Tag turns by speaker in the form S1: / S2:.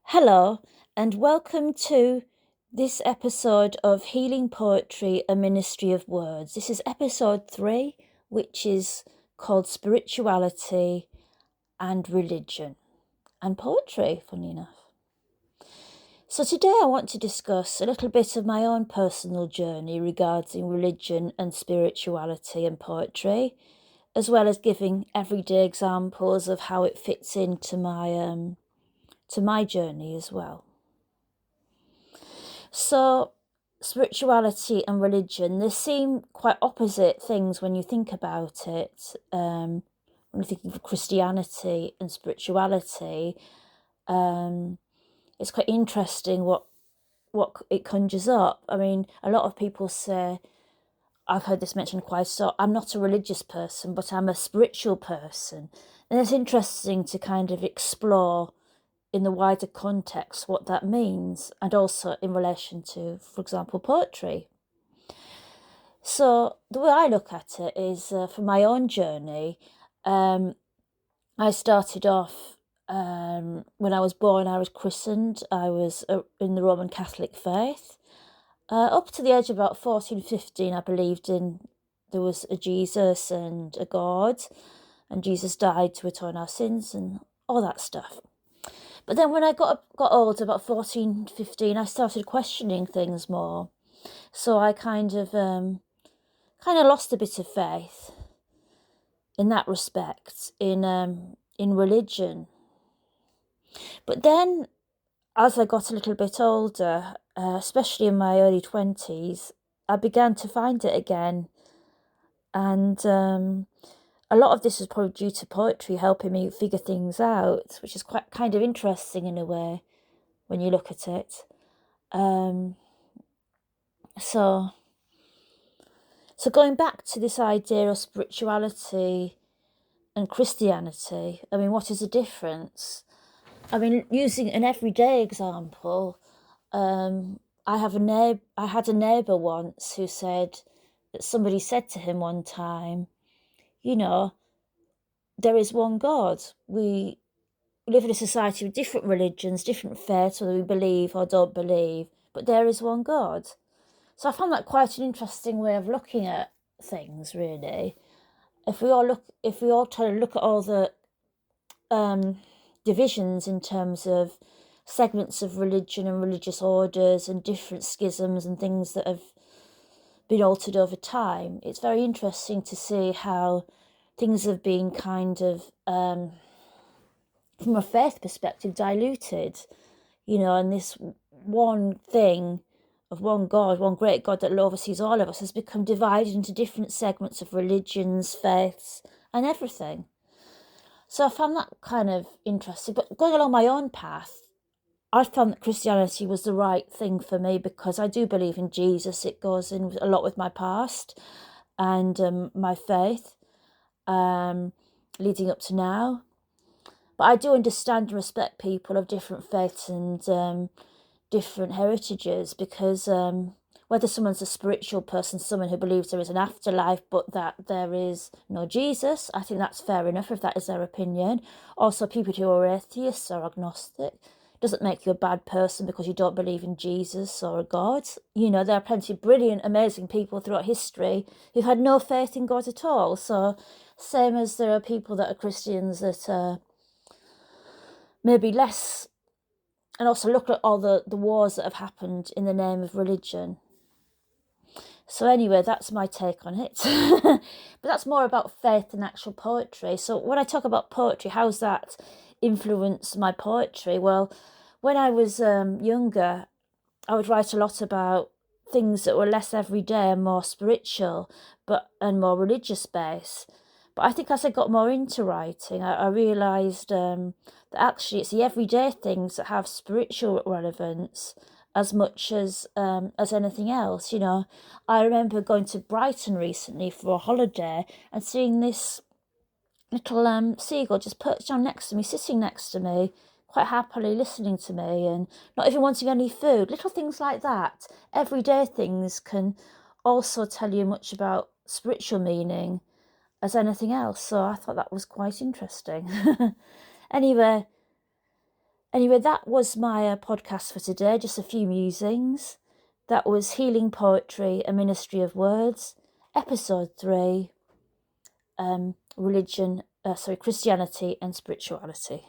S1: Hello, and welcome to this episode of Healing Poetry, a Ministry of Words. This is episode 3, which is called Spirituality and Religion and Poetry, funny enough. So today I want to discuss a little bit of my own personal journey regarding religion and spirituality and poetry, as well as giving everyday examples of how it fits into my journey as well. So, spirituality and religion, they seem quite opposite things when you think about it. When you think of Christianity and spirituality, it's quite interesting what it conjures up. I mean, a lot of people say, I've heard this mentioned quite so, I'm not a religious person, but I'm a spiritual person. And it's interesting to kind of explore in the wider context what that means, and also in relation to, for example, poetry. So the way I look at it is, for my own journey, I started off, when I was born, I was christened. I was in the Roman Catholic faith. Up to the age of about 14, 15, I believed there was a Jesus and a God, and Jesus died to atone our sins and all that stuff. But then when I got older, about 14, 15, I started questioning things more. So I kind of lost a bit of faith in that respect, in religion. But then, as I got a little bit older, especially in my early 20s, I began to find it again. And a lot of this is probably due to poetry helping me figure things out, which is quite kind of interesting in a way when you look at it. So going back to this idea of spirituality and Christianity, I mean, what is the difference? I mean, using an everyday example, I had a neighbour once who said that somebody said to him one time, there is one God. We live in a society with different religions, different faiths, whether we believe or don't believe, but there is one God. So I found that quite an interesting way of looking at things, really. If we all try to look at all the divisions in terms of segments of religion and religious orders and different schisms and things that have been altered over time, it's very interesting to see how things have been kind of, from a faith perspective, diluted, and this one thing of one God, one great God that oversees all of us, has become divided into different segments of religions, faiths, and everything. So I found that kind of interesting. But going along my own path, I found that Christianity was the right thing for me because I do believe in Jesus. It goes in a lot with my past and my faith leading up to now. But I do understand and respect people of different faiths and different heritages, because whether someone's a spiritual person, someone who believes there is an afterlife but that there is no Jesus, I think that's fair enough if that is their opinion. Also, people who are atheists or agnostic, doesn't make you a bad person because you don't believe in Jesus or a God. There are plenty of brilliant, amazing people throughout history who've had no faith in God at all. So same as there are people that are Christians that are maybe less. And also look at all the wars that have happened in the name of religion. So anyway, that's my take on it. But that's more about faith than actual poetry. So when I talk about poetry, how's that influenced my poetry? Well, when I was younger, I would write a lot about things that were less everyday and more spiritual, and more religious based. But I think as I got more into writing, I realised that actually it's the everyday things that have spiritual relevance as much as anything else. I remember going to Brighton recently for a holiday and seeing this little seagull just perched down next to me, sitting next to me, quite happily listening to me and not even wanting any food. Little things like that, everyday things, can also tell you much about spiritual meaning as anything else. So I thought that was quite interesting. Anyway, Anyway, that was my podcast for today, just a few musings. That was Healing Poetry, A Ministry of Words, episode 3, Christianity and Spirituality.